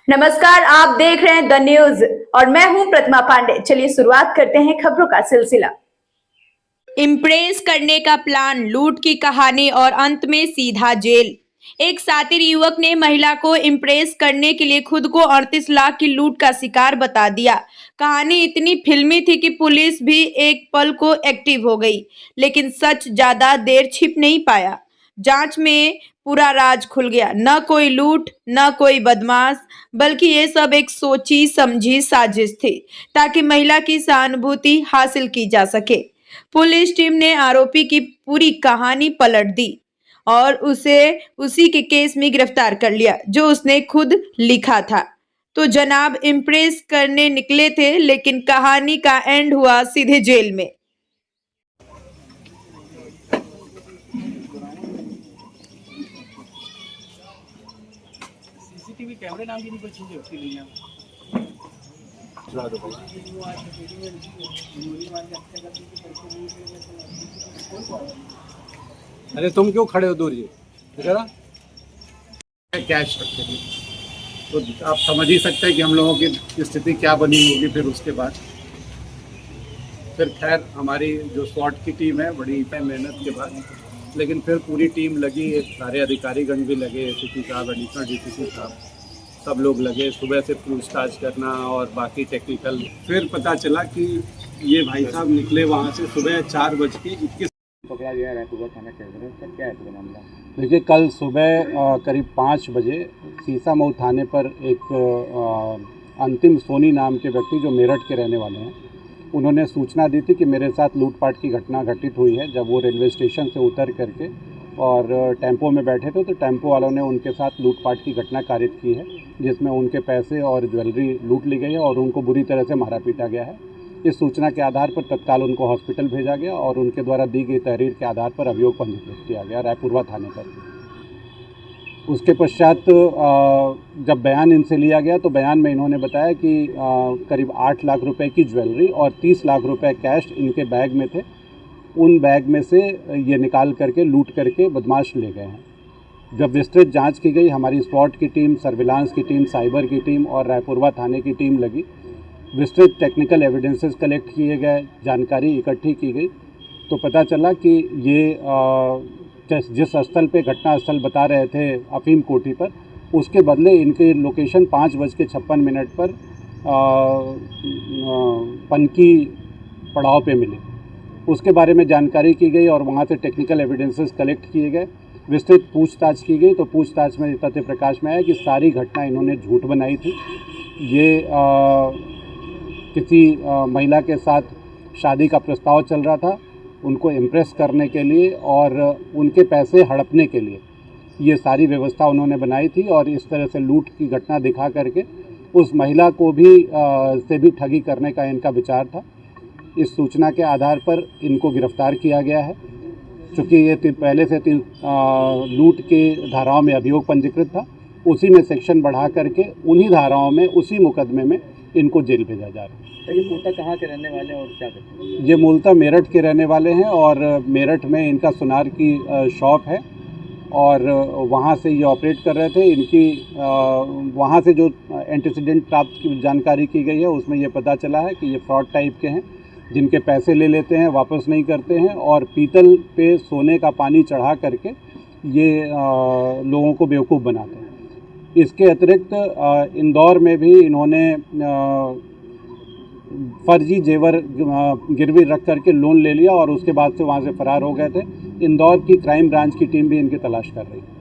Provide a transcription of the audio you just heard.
नमस्कार, आप देख रहे हैं द न्यूज और मैं हूं प्रतिमा पांडे। चलिए शुरुआत करते हैं खबरों का सिलसिला। इम्प्रेस करने का प्लान, लूट की कहानी और अंत में सीधा जेल। एक शातिर युवक ने महिला को इम्प्रेस करने के लिए खुद को 38 लाख की लूट का शिकार बता दिया। कहानी इतनी फिल्मी थी कि पुलिस भी एक पल को एक्टिव हो गई, लेकिन सच ज्यादा देर छिप नहीं पाया। जांच में पूरा राज खुल गया। न कोई लूट, न कोई बदमाश, बल्कि ये सब एक सोची समझी साजिश थी ताकि महिला की सहानुभूति हासिल की जा सके। पुलिस टीम ने आरोपी की पूरी कहानी पलट दी और उसे उसी के केस में गिरफ्तार कर लिया जो उसने खुद लिखा था। तो जनाब इम्प्रेस करने निकले थे, लेकिन कहानी का एंड हुआ सीधे जेल में। सीसीटीवी कैमरे नाम की भी कोई चीज़ होती नहीं है। अरे तुम क्यों खड़े हो दूर जी? कैश रखते थे तो आप समझ ही सकते हैं कि हम लोगों की स्थिति क्या बनी होगी। फिर उसके बाद फिर खैर हमारी जो स्वाट की टीम है बड़ी मेहनत के बाद, लेकिन फिर पूरी टीम लगी, सारे अधिकारीगण भी लगे, एसीपी साहब, एडिशनल डीसीपी साहब, सब लोग लगे सुबह से पूछताछ करना और बाकी टेक्निकल। फिर पता चला कि ये भाई साहब निकले वहाँ से सुबह 4:21 पकड़ा गया रायपुर थाना के अंदर। सर क्या है पूरा मामला? देखिए, कल सुबह करीब 5 बजे सीसामऊ थाने पर एक अंतिम सोनी नाम के व्यक्ति जो मेरठ के रहने वाले हैं, उन्होंने सूचना दी थी कि मेरे साथ लूटपाट की घटना घटित हुई है। जब वो रेलवे स्टेशन से उतर करके और टेम्पो में बैठे थे तो टेम्पो वालों ने उनके साथ लूटपाट की घटना कारित की है, जिसमें उनके पैसे और ज्वेलरी लूट ली गई है और उनको बुरी तरह से मारा पीटा गया है। इस सूचना के आधार पर तत्काल उनको हॉस्पिटल भेजा गया और उनके द्वारा दी गई तहरीर के आधार पर अभियोग पंजीकृत किया गया रायपुरवा थाने पर। उसके पश्चात जब बयान इनसे लिया गया तो बयान में इन्होंने बताया कि करीब 8 लाख रुपए की ज्वेलरी और 30 लाख रुपए कैश इनके बैग में थे। उन बैग में से ये निकाल करके लूट करके बदमाश ले गए हैं। जब विस्तृत जांच की गई, हमारी स्पॉट की टीम, सर्विलांस की टीम, साइबर की टीम और रायपुरवा थाने की टीम लगी। विस्तृत टेक्निकल एविडेंसेस कलेक्ट किए गए, जानकारी इकट्ठी की गई, तो पता चला कि ये जिस स्थल पे घटना स्थल बता रहे थे अफीम कोठी पर, उसके बदले इनके लोकेशन 5:56 पर पनकी पड़ाव पे मिले। उसके बारे में जानकारी की गई और वहाँ से टेक्निकल एविडेंसेस कलेक्ट किए गए, विस्तृत पूछताछ की गई। तो पूछताछ में तथ्य प्रकाश में आया कि सारी घटना इन्होंने झूठ बनाई थी। ये किसी महिला के साथ शादी का प्रस्ताव चल रहा था, उनको इम्प्रेस करने के लिए और उनके पैसे हड़पने के लिए ये सारी व्यवस्था उन्होंने बनाई थी और इस तरह से लूट की घटना दिखा करके उस महिला को भी से भी ठगी करने का इनका विचार था। इस सूचना के आधार पर इनको गिरफ्तार किया गया है। चूँकि ये पहले से लूट के धाराओं में अभियोग पंजीकृत था, उसी में सेक्शन बढ़ा करके उन्हीं धाराओं में, उसी मुकदमे में इनको जेल भेजा जा रहा है। ये मूलतः कहाँ के रहने वाले हैं और क्या करते हैं? ये मूलतः मेरठ के रहने वाले हैं और मेरठ में इनका सुनार की शॉप है और वहाँ से ये ऑपरेट कर रहे थे। इनकी वहाँ से जो एंटीसीडेंट प्राप्त की जानकारी की गई है उसमें ये पता चला है कि ये फ्रॉड टाइप के हैं, जिनके पैसे ले लेते हैं, वापस नहीं करते हैं और पीतल पे सोने का पानी चढ़ा करके ये लोगों को बेवकूफ़ बनाते हैं। इसके अतिरिक्त इंदौर में भी इन्होंने फर्जी जेवर गिरवी रख करके लोन ले लिया और उसके बाद से वहाँ से फरार हो गए थे। इंदौर की क्राइम ब्रांच की टीम भी इनकी तलाश कर रही है।